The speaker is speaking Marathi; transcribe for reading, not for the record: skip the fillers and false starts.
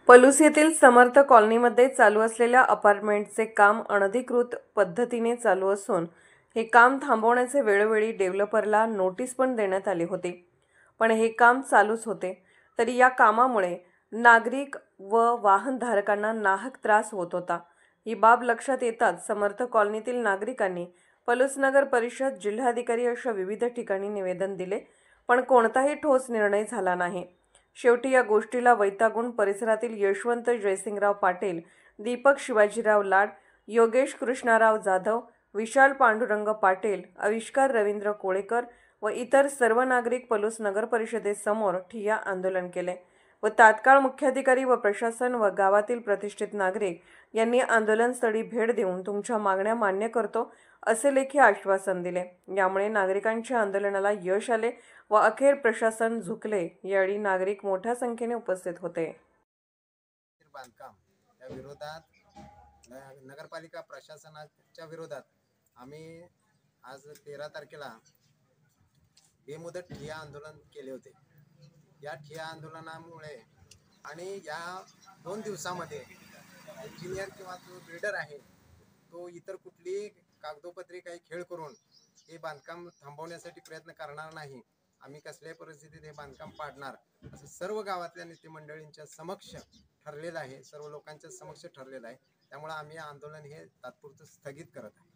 पलूस येथील समर्थ कॉलनीमध्ये चालू असलेल्या अपार्टमेंटचे काम अनधिकृत पद्धतीने चालू असून हे काम थांबवण्याचे वेळोवेळी डेव्हलपरला नोटीस पण देण्यात आली होती, पण हे काम चालूच होते. तरी या कामामुळे नागरिक व वाहनधारकांना नाहक त्रास होत होता. ही बाब लक्षात येताच समर्थ कॉलनीतील नागरिकांनी पलूस नगर परिषद, जिल्हाधिकारी अशा विविध ठिकाणी निवेदन दिले, पण कोणताही ठोस निर्णय झाला नाही. शेवटी या गोष्टीला वैतागून परिसरातील यशवंत जयसिंगराव पाटील, दीपक शिवाजीराव लाड, योगेश कृष्णाराव जाधव, विशाल पांडुरंग पाटील, आविष्कार रवींद्र कोळेकर व इतर सर्व नागरिक पलूस नगर परिषदेसमोर ठिय्या आंदोलन केले व तात्काळ मुख्याधिकारी व प्रशासन व गावातील प्रतिष्ठित नागरिक यांनी आंदोलनस्थळी भेट देऊन तुमच्या मागण्या मान्य करतो असे लेखी आश्वासन दिले. यामुळे नागरिकांच्या आंदोलनाला यश आले व अखेर प्रशासन झुकले. यावेळी नागरिक मोठ्या संख्येने उपस्थित होते. बांधकाम या विरोधात नगरपालिका प्रशासनाच्या विरोधात आम्ही आज 13 तारखेला बेमुदत ठिय्या आंदोलन केले होते. या ठिय्या आंदोलनामुळे आणि या 2 दिवसामध्ये इंजिनियर किंवा जो बिल्डर आहे तो इतर कुठली कागदोपत्री काही खेळ करून हे बांधकाम थांबवण्यासाठी प्रयत्न करणार नाही. आम्ही कसल्याही परिस्थितीत हे बांधकाम पाडणार असं सर्व गावातल्या नेते मंडळींच्या समक्ष ठरलेलं आहे, सर्व लोकांच्या समक्ष ठरलेलं आहे. त्यामुळे आम्ही आंदोलन हे तात्पुरतं स्थगित करत आहे.